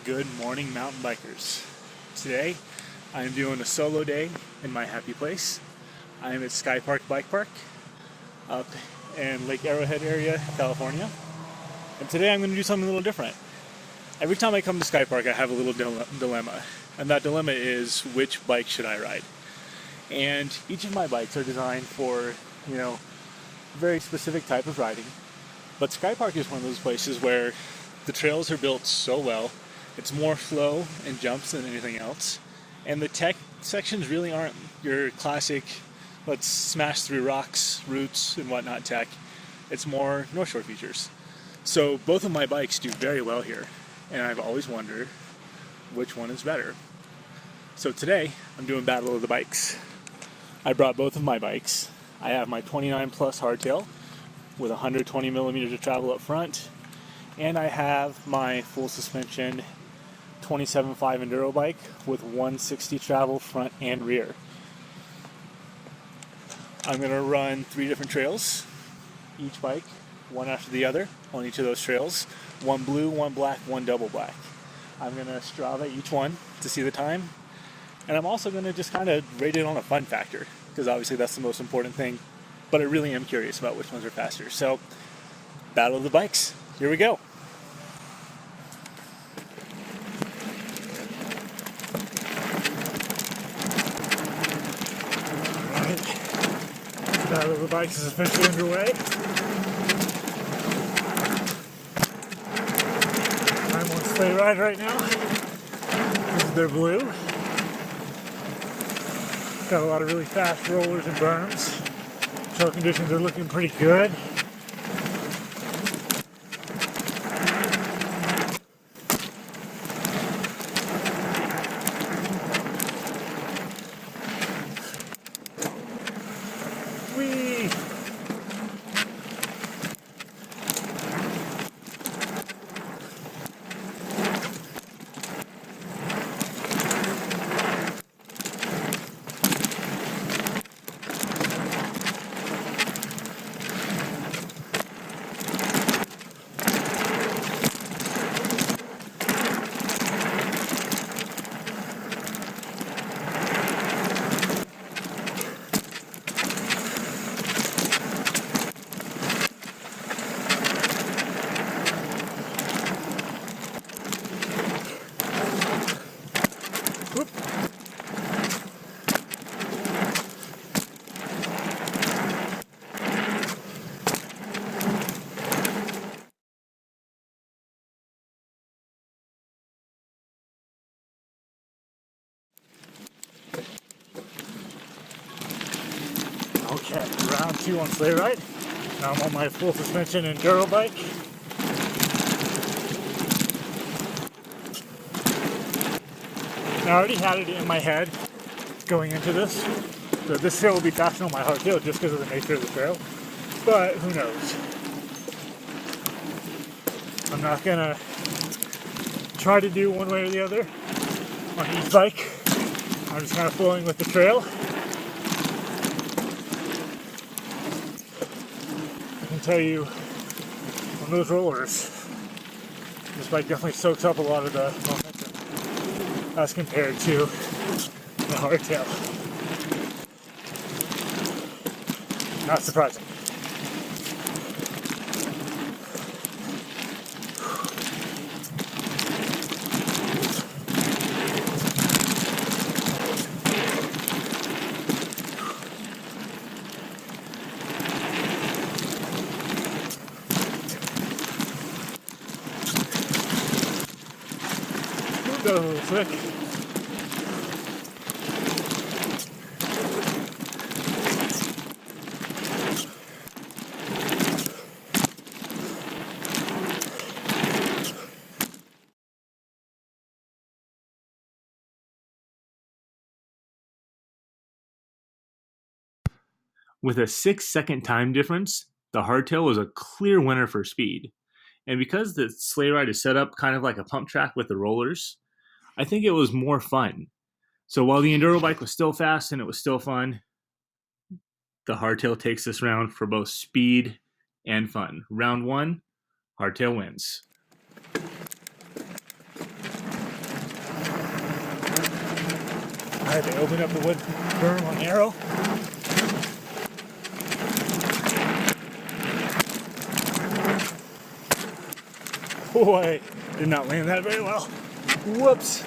Good morning, mountain bikers. Today, I am doing a solo day in my happy place. I am at Skypark Bike Park up in Lake Arrowhead area, California. And today I'm going to do something a little different. Every time I come to Skypark, I have a little dilemma. And that dilemma is, which bike should I ride? And each of my bikes are designed for, a very specific type of riding. But Skypark is one of those places where the trails are built so well. It's more flow and jumps than anything else. And the tech sections really aren't your classic, let's smash through rocks, roots, and whatnot tech. It's more North Shore features. So both of my bikes do very well here. And I've always wondered which one is better. So today, I'm doing Battle of the Bikes. I brought both of my bikes. I have my 29 Plus Hardtail with 120 millimeters of travel up front. And I have my full suspension 27.5 Enduro bike with 160 travel front and rear. I'm going to run 3 different trails, each bike, one after the other, on each of those trails. One blue, one black, one double black. I'm going to Strava each one to see the time. And I'm also going to just kind of rate it on a fun factor, because obviously that's the most important thing. But I really am curious about which ones are faster. So, Battle of the Bikes. Here we go. Battle of the Bikes is officially underway. I'm on sleigh ride right now. This is their blue. Got a lot of really fast rollers and berms. Trail conditions are looking pretty good. Whee! Okay, round 2 on sleigh ride. Now I'm on my full suspension Enduro bike. Now I already had it in my head going into this, that this trail will be faster on my hardtail just because of the nature of the trail. But who knows? I'm not gonna try to do one way or the other on each bike. I'm just kind of flowing with the trail. I can tell you, on those rollers, this bike definitely soaks up a lot of the momentum as compared to the hardtail. Not surprising. Go a little quick. With a 6-second time difference, the hardtail was a clear winner for speed. And because the sleigh ride is set up kind of like a pump track with the rollers, I think it was more fun. So while the Enduro bike was still fast and it was still fun, the Hardtail takes this round for both speed and fun. Round 1, Hardtail wins. Alright, they opened up the wood berm on Arrow. Boy, did not land that very well. Whoops.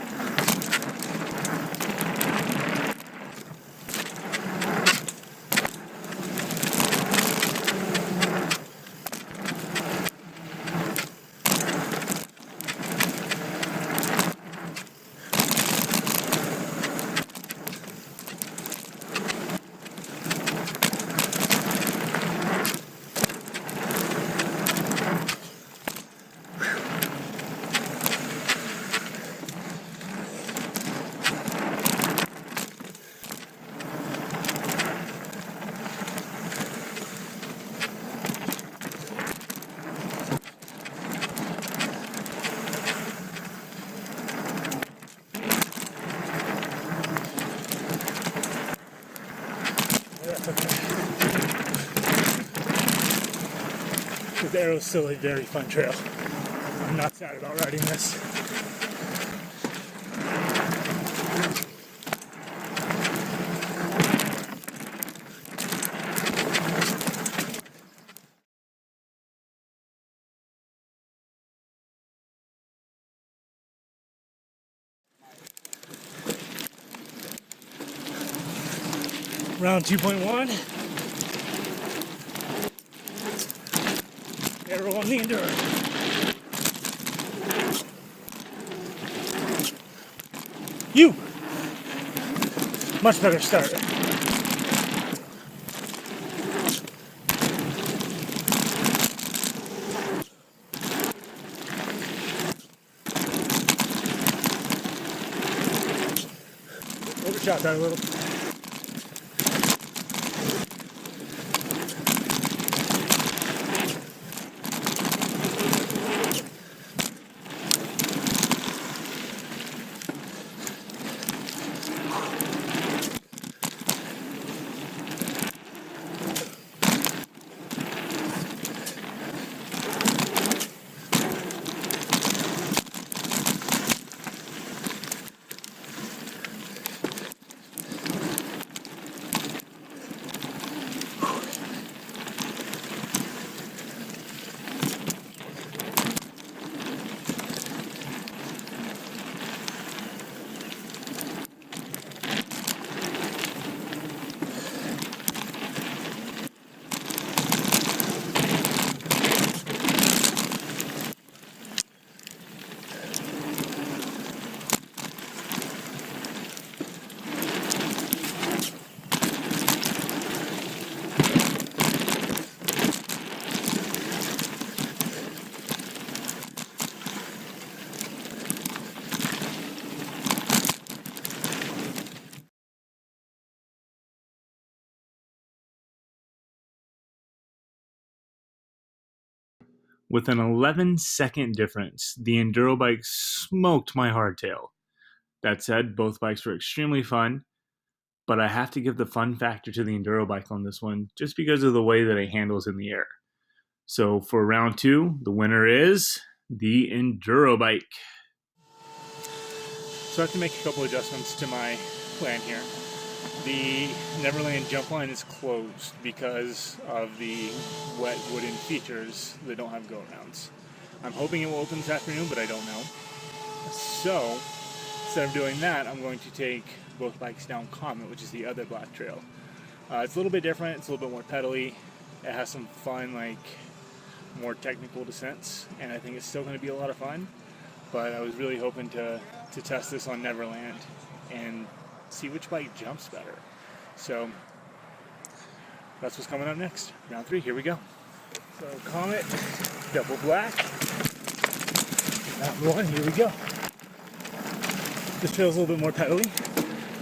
The Arrow is still a very fun trail. I'm not sad about riding this. Round 2.1. Arrow on the Enduro. You! Much better start. Overshot that a little. With an 11-second difference, the Enduro bike smoked my Hardtail. That said, both bikes were extremely fun, but I have to give the fun factor to the Enduro bike on this one just because of the way that it handles in the air. So for round 2, the winner is the Enduro bike. So I have to make a couple adjustments to my plan here. The Neverland jump line is closed because of the wet wooden features that don't have go-arounds. I'm hoping it will open this afternoon, but I don't know. So instead of doing that, I'm going to take both bikes down COMET, which is the other black trail. It's a little bit different, it's a little bit more pedally. It has some fun, more technical descents, and I think it's still going to be a lot of fun. But I was really hoping to test this on Neverland and see which bike jumps better. So that's what's coming up next. Round 3, here we go. So COMET, double black. Round 1, here we go. This trail's a little bit more pedally,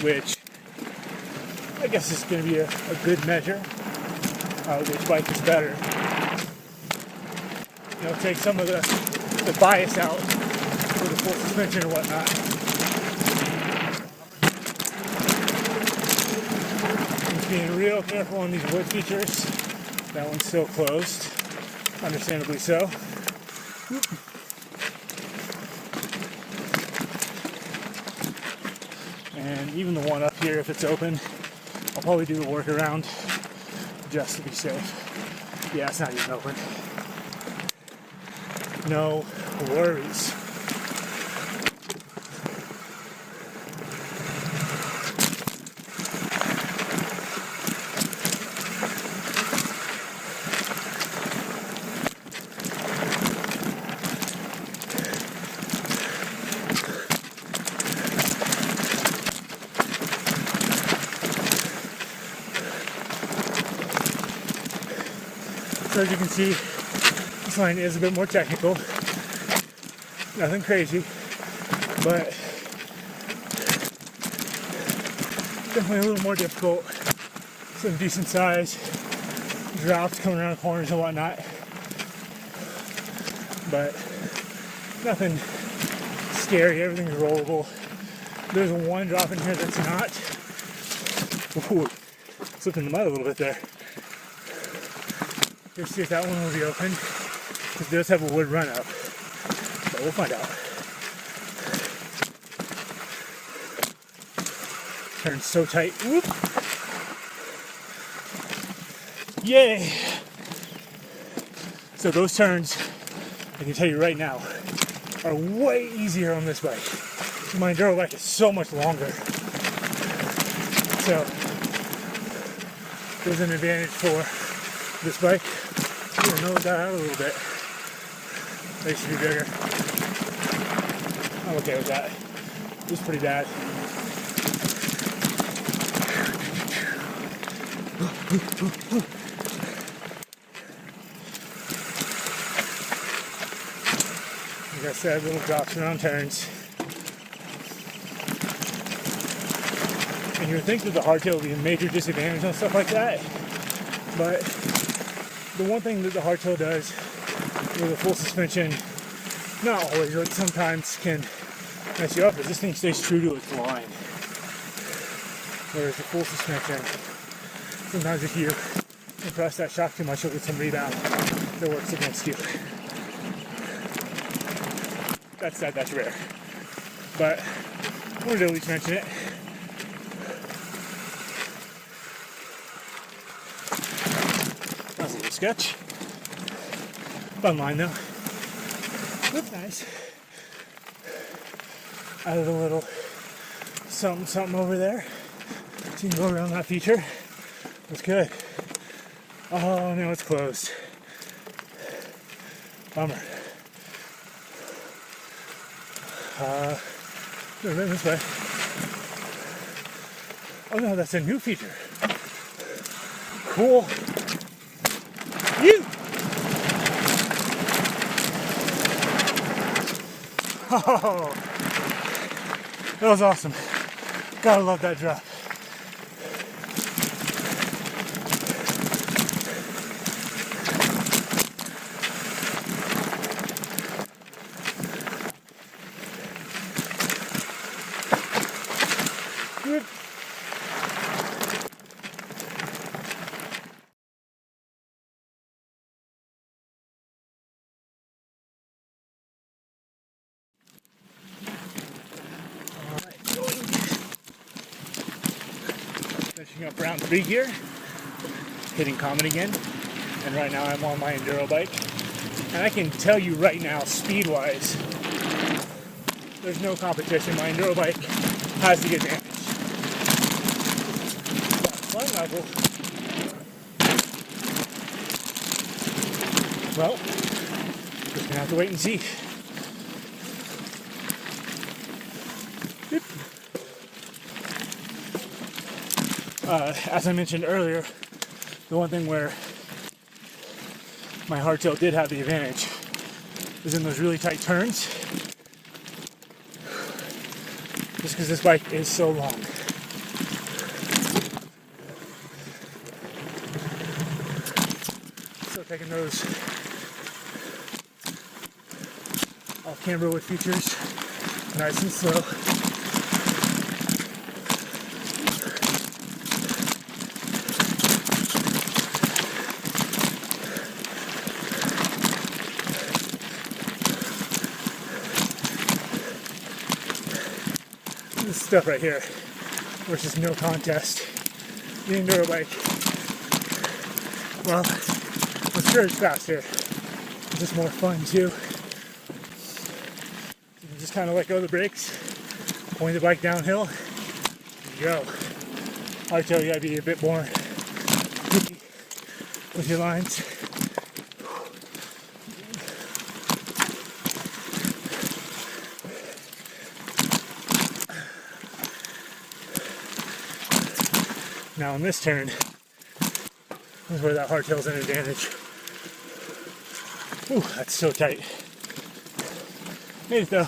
which I guess is going to be a good measure of which bike is better. Take some of the bias out for the full suspension or whatnot. Just being real careful on these wood features. That one's still closed, understandably so. And even the one up here, if it's open, I'll probably do the workaround just to be safe. Yeah, it's not even open. No worries. So as you can see, this line is a bit more technical. Nothing crazy, but definitely a little more difficult. Some decent size drops coming around corners and whatnot, but nothing scary. Everything's rollable. There's one drop in here that's not. Ooh, slipped in the mud a little bit there. Let's see if that one will be open. It does have a wood run up, but we'll find out. Turns so tight. Whoop. Yay! So those turns, I can tell you right now, are way easier on this bike. My Enduro bike is so much longer. So there's an advantage for this bike. I'm gonna nose that out a little bit. They should be bigger. I'm okay with that. It's pretty bad. Like I said, little drops around turns. And you would think that the hardtail would be a major disadvantage on stuff like that, but the one thing that the hardtail does with a full suspension, not always, but sometimes can mess you up, is this thing stays true to its line. Whereas the full suspension, sometimes if you compress that shock too much, you'll get some rebound that works against you. That's rare. But I wanted to at least mention it. That's a little sketch. Fun line though. Looks nice. Added a little something over there. So you can go around that feature. That's good. Oh no, it's closed. Bummer. This way. Oh no, that's a new feature. Cool. You. Oh, that was awesome. Gotta love that drop. Good. Finishing up round 3 here, hitting COMET again, and right now I'm on my Enduro bike, and I can tell you right now, speed-wise, there's no competition. My Enduro bike has the advantage. But fun level, well, just gonna have to wait and see. As I mentioned earlier, the one thing where my hardtail did have the advantage is in those really tight turns, just because this bike is so long. So taking those off-camber with features, nice and slow. This stuff right here versus no contest. The enduro bike, well, I'm sure it's faster. It's just more fun too. You can just kind of let go of the brakes, point the bike downhill, and go. Hardtail, you gotta be a bit more tricky with your lines. Now on this turn, this is where that hardtail's an advantage. Ooh, that's so tight. Made it though.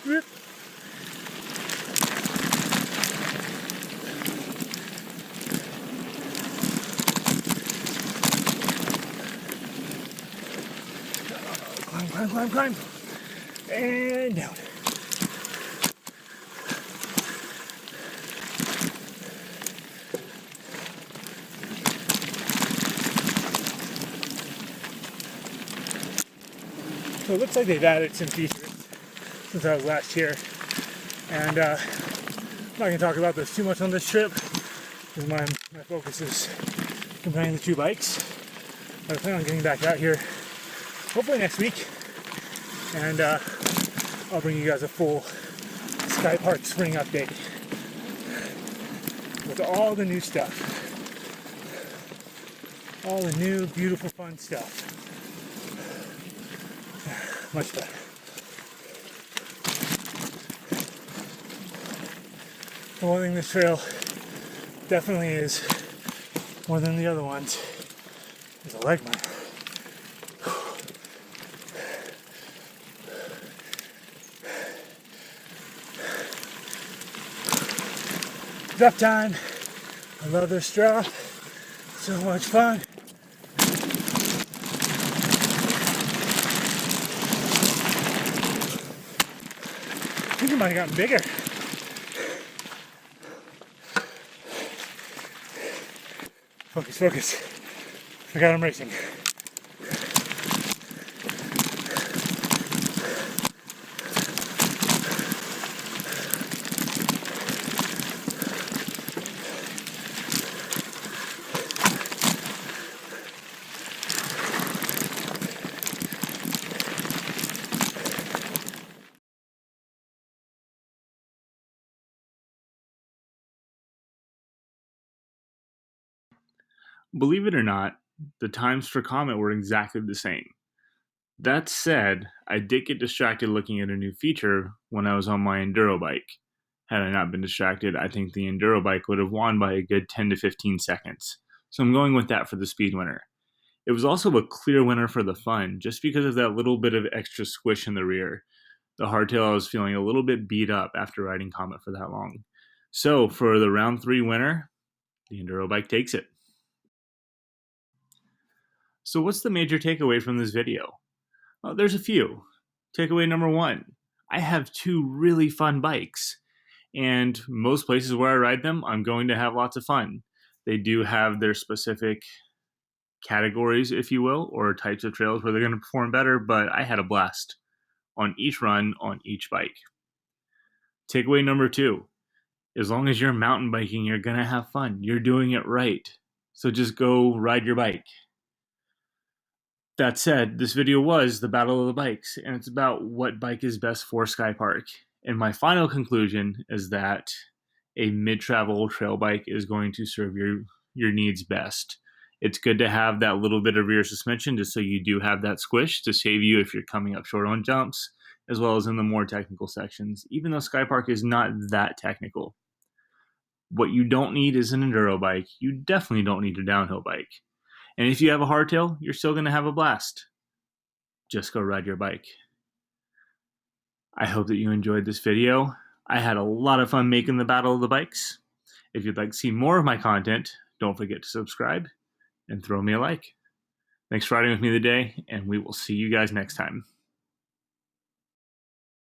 Whoop. Climb. And down. So it looks like they've added some features since I was last here. And I'm not going to talk about this too much on this trip because my focus is comparing the two bikes. I plan on getting back out here hopefully next week. And I'll bring you guys a full Skypark spring update with all the new stuff. All the new, beautiful, fun stuff. Much better. The one thing this trail definitely is more than the other ones is a leg miner. Drop time. I love this drop. So much fun. I think it might have gotten bigger. Focus. Forgot I'm racing. Believe it or not, the times for COMET were exactly the same. That said, I did get distracted looking at a new feature when I was on my Enduro bike. Had I not been distracted, I think the Enduro bike would have won by a good 10 to 15 seconds. So I'm going with that for the speed winner. It was also a clear winner for the fun, just because of that little bit of extra squish in the rear. The hardtail, I was feeling a little bit beat up after riding COMET for that long. So for the round 3 winner, the Enduro bike takes it. So what's the major takeaway from this video? Well, there's a few. Takeaway number 1, I have 2 really fun bikes. And most places where I ride them, I'm going to have lots of fun. They do have their specific categories, if you will, or types of trails where they're going to perform better, but I had a blast on each run on each bike. Takeaway number 2, as long as you're mountain biking, you're going to have fun. You're doing it right. So just go ride your bike. That said, this video was the Battle of the Bikes, and it's about what bike is best for Skypark. And my final conclusion is that a mid-travel trail bike is going to serve your needs best. It's good to have that little bit of rear suspension just so you do have that squish to save you if you're coming up short on jumps, as well as in the more technical sections, even though Skypark is not that technical. What you don't need is an enduro bike. You definitely don't need a downhill bike. And if you have a hardtail, you're still going to have a blast. Just go ride your bike. I hope that you enjoyed this video. I had a lot of fun making the Battle of the Bikes. If you'd like to see more of my content, don't forget to subscribe and throw me a like. Thanks for riding with me today, and we will see you guys next time.